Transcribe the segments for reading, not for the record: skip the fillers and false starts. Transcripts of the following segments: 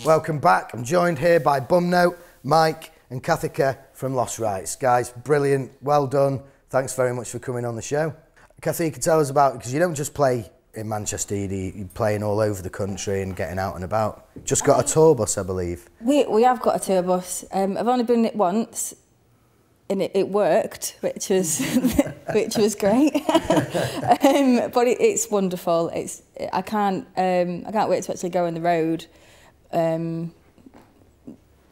Welcome back. I'm joined here by Bumnote, Mike and Kathika from Lost Rights. Guys, brilliant, well done. Thanks very much for coming on the show. Kathika, tell us about, because you don't just play in Manchester, you're playing all over the country and getting out and about. Just got a tour bus, I believe. We have got a tour bus. I've only been in it once, and it worked, which was which was great. But it's wonderful. I can't wait to actually go on the road.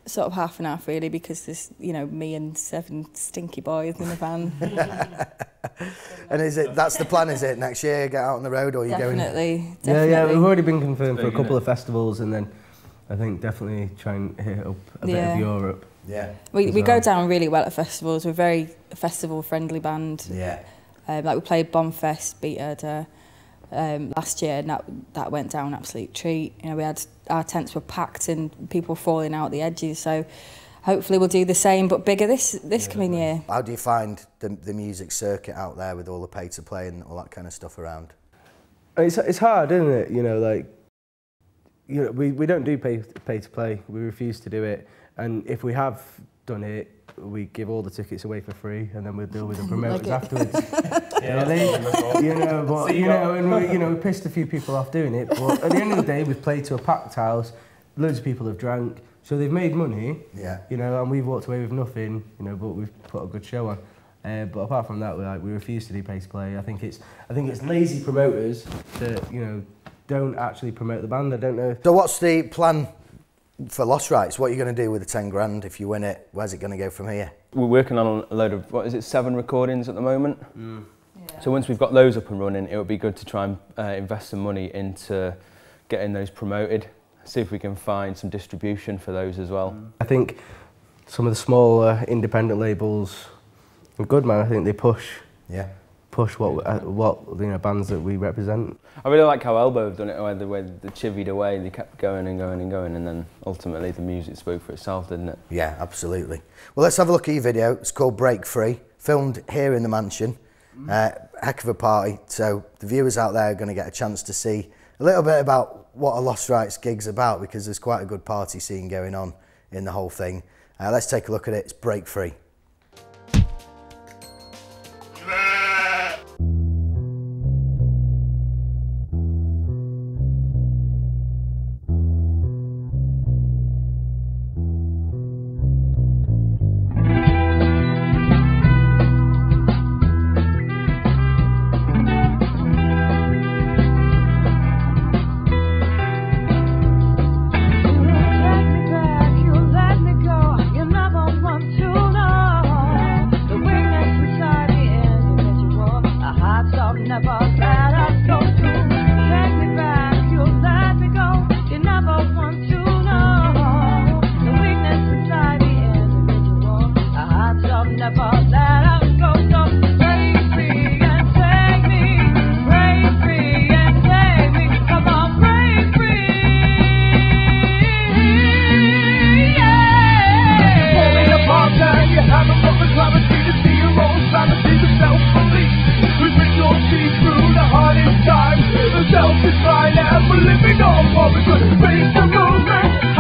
Sort of half and half really, because there's me and 7 stinky boys in the van. And that's the plan, is it, next year, get out on the road, or are you going? Definitely. Yeah, we've already been confirmed for a couple of festivals, and then I think definitely try and hit up a bit of Europe. Yeah. We go down really well at festivals. We're a very festival friendly band. Yeah. Like we played Bombfest, Beat Herder, last year, and that went down an absolute treat. We had our tents were packed and people were falling out the edges. So hopefully we'll do the same, but bigger this coming year. How do you find the music circuit out there with all the pay to play and all that kind of stuff around? It's hard, isn't it? We don't do pay to play. We refuse to do it, and if we have done it, we give all the tickets away for free, and then we'll deal with the promoters afterwards. We pissed a few people off doing it, but at the end of the day, we've played to a packed house. Loads of people have drank, so they've made money. Yeah. And we've walked away with nothing. But we've put a good show on. But apart from that, we refuse to do pay to play. I think it's lazy promoters that don't actually promote the band. I don't know. So what's the plan for Lost Rights? What are you going to do with the 10 grand if you win it? Where's it going to go from here? We're working on a load of, 7 recordings at the moment. Mm. Yeah. So once we've got those up and running, it would be good to try and invest some money into getting those promoted, see if we can find some distribution for those as well. I think some of the smaller independent labels are good, man. I think they push what bands that we represent. I really like how Elbow have done it, the way they chivied away, they kept going and going and going, and then ultimately the music spoke for itself, didn't it? Yeah, absolutely. Well, let's have a look at your video. It's called Break Free, filmed here in the mansion. Heck of a party, so the viewers out there are going to get a chance to see a little bit about what a Lost Rights gig's about, because there's quite a good party scene going on in the whole thing. Let's take a look at it. It's Break Free.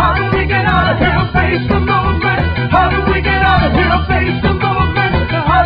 How do we get out of here? Face the movement.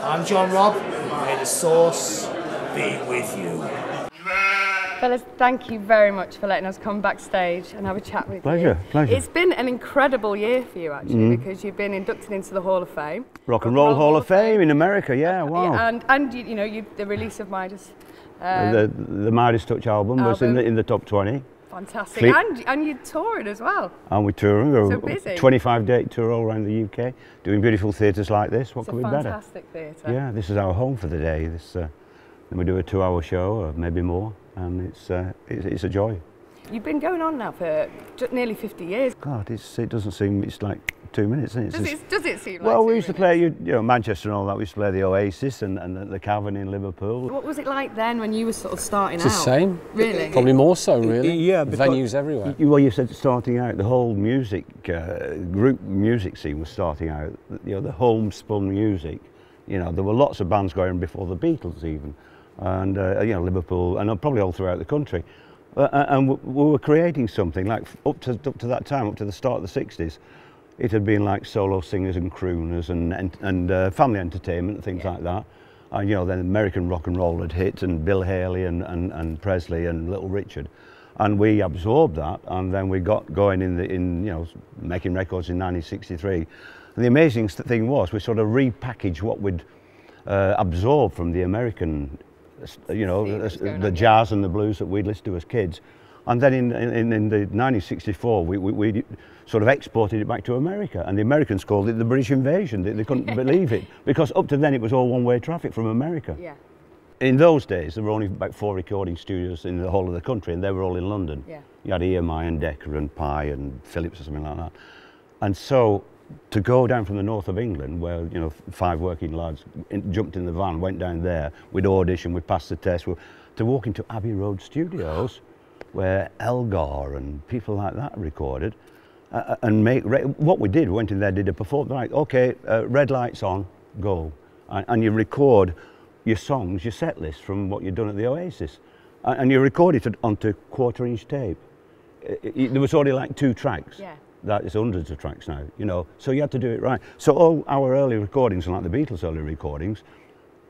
I'm John Robb. May the sauce be with you. Fellas, thank you very much for letting us come backstage and have a chat with you. Pleasure. It's been an incredible year for you, actually, because you've been inducted into the Hall of Fame. Rock and Roll Hall of Fame in America, yeah, wow. And you know, the release of Midas. The Midas Touch album was in the top 20. Fantastic. And you're touring as well. And we're touring. We're so busy. 25-day tour all around the UK, doing beautiful theatres like this. What could be better? Fantastic theatre. Yeah, this is our home for the day. Then we do a 2-hour show, or maybe more, and it's a joy. You've been going on now for nearly 50 years. God, it doesn't seem, it's like 2 minutes, isn't it? Does it seem like well, 2 we used minutes? to play, you know, Manchester and all that. We used to play the Oasis and the Cavern in Liverpool. What was it like then when you were sort of starting out? It's the same. Really? Probably more so, really. Yeah, venues everywhere. Well, you said starting out, the whole music, group music scene was starting out, you know, the homespun music. You know, there were lots of bands going before the Beatles even, and, you know, Liverpool, and probably all throughout the country. And we were creating something, like up to that time, up to the start of the 60s, it had been like solo singers and crooners and family entertainment and things like that. And you know, then American rock and roll had hit, and Bill Haley and Presley and Little Richard, and we absorbed that, and then we got going in you know, making records in 1963. And the amazing thing was we sort of repackaged what we'd absorbed from the American, you know, the jazz and the blues that we'd listened to as kids. And then in the 1964, we sort of exported it back to America, and the Americans called it the British invasion. They couldn't believe it, because up to then it was all one-way traffic from America. Yeah. In those days, there were only about 4 recording studios in the whole of the country, and they were all in London. Yeah. You had EMI and Decca and Pi and Philips or something like that. And so to go down from the north of England, where, you know, 5 working lads jumped in the van, went down there, we'd audition, we'd pass the test, to walk into Abbey Road Studios, where Elgar and people like that recorded, and what we did, we went in there, did a performance, like, okay, red lights on, go. And you record your songs, your set list from what you'd done at the Oasis. And you record it onto 1/4-inch tape. There was only like 2 tracks. Yeah. That is hundreds of tracks now, you know, so you had to do it right. So all our early recordings, like the Beatles' early recordings,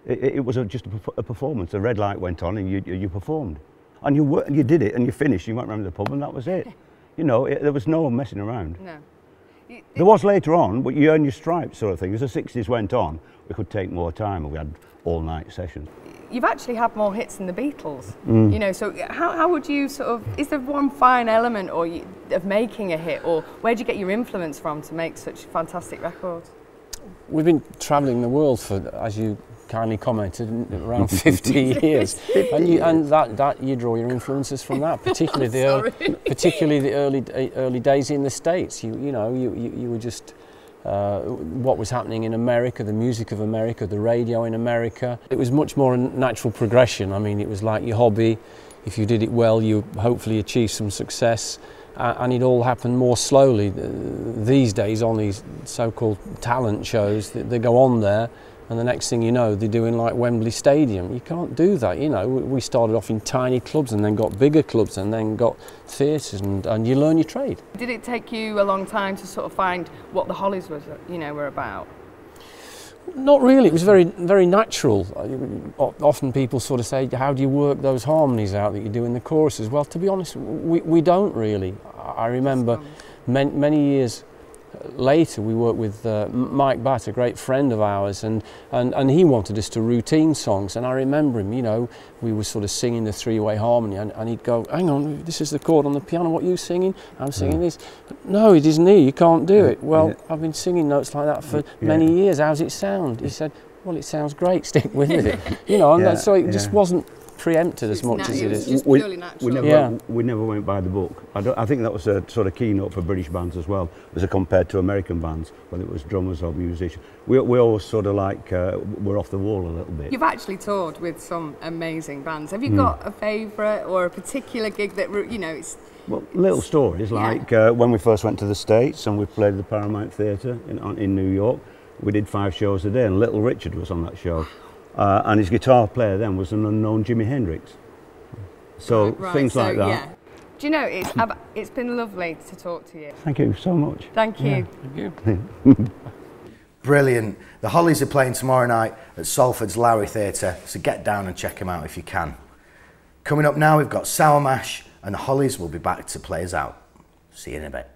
it was just a performance. The red light went on and you performed. And you did it, and you finished, you went round to the pub, and that was it. You know, there was no messing around. No. There was later on, but you earn your stripes sort of thing. As the 60s went on, we could take more time, and we had all-night sessions. You've actually had more hits than the Beatles, you know, so how would you sort of, is there one fine element of making a hit, or where do you get your influence from to make such fantastic records? We've been travelling the world for, as you kindly commented, around 50 years, and that you draw your influences from that, particularly the early days in the States. You know, you were just what was happening in America, the music of America, the radio in America. It was much more a natural progression. I mean, it was like your hobby. If you did it well, you hopefully achieve some success, and it all happened more slowly. These days, on these so-called talent shows, they go on there, and the next thing you know, they're doing like Wembley Stadium. You can't do that, you know. We started off in tiny clubs, and then got bigger clubs, and then got theatres, and you learn your trade. Did it take you a long time to sort of find what the Hollies was, you know, were about? Not really. It was very, very natural. Often people sort of say, "How do you work those harmonies out that you do in the choruses?" Well, to be honest, we don't really. I remember many years later we worked with Mike Batt, a great friend of ours, and he wanted us to routine songs, and I remember him, you know, we were sort of singing the three-way harmony, and he'd go, "Hang on, this is the chord on the piano, what are you singing?" "I'm singing this." "No, it isn't here, you can't do it." "Well, I've been singing notes like that for many years, how's it sound?" He said, "Well, it sounds great, stick with it." You know, and so it just wasn't preempted as much as it is. Just purely natural. We never went by the book. I think that was a sort of keynote for British bands as well, as compared to American bands, whether it was drummers or musicians. We always sort of like we're off the wall a little bit. You've actually toured with some amazing bands. Have you got a favourite or a particular gig that, you know, it's... Well, little stories, like when we first went to the States and we played the Paramount Theatre in New York, we did 5 shows a day, and Little Richard was on that show. And his guitar player then was an unknown Jimi Hendrix. So things like that. Yeah. Do you know, it's been lovely to talk to you. Thank you so much. Thank you. Yeah. Thank you. Brilliant. The Hollies are playing tomorrow night at Salford's Lowry Theatre, so get down and check them out if you can. Coming up now, we've got Sour Mash, and the Hollies will be back to play us out. See you in a bit.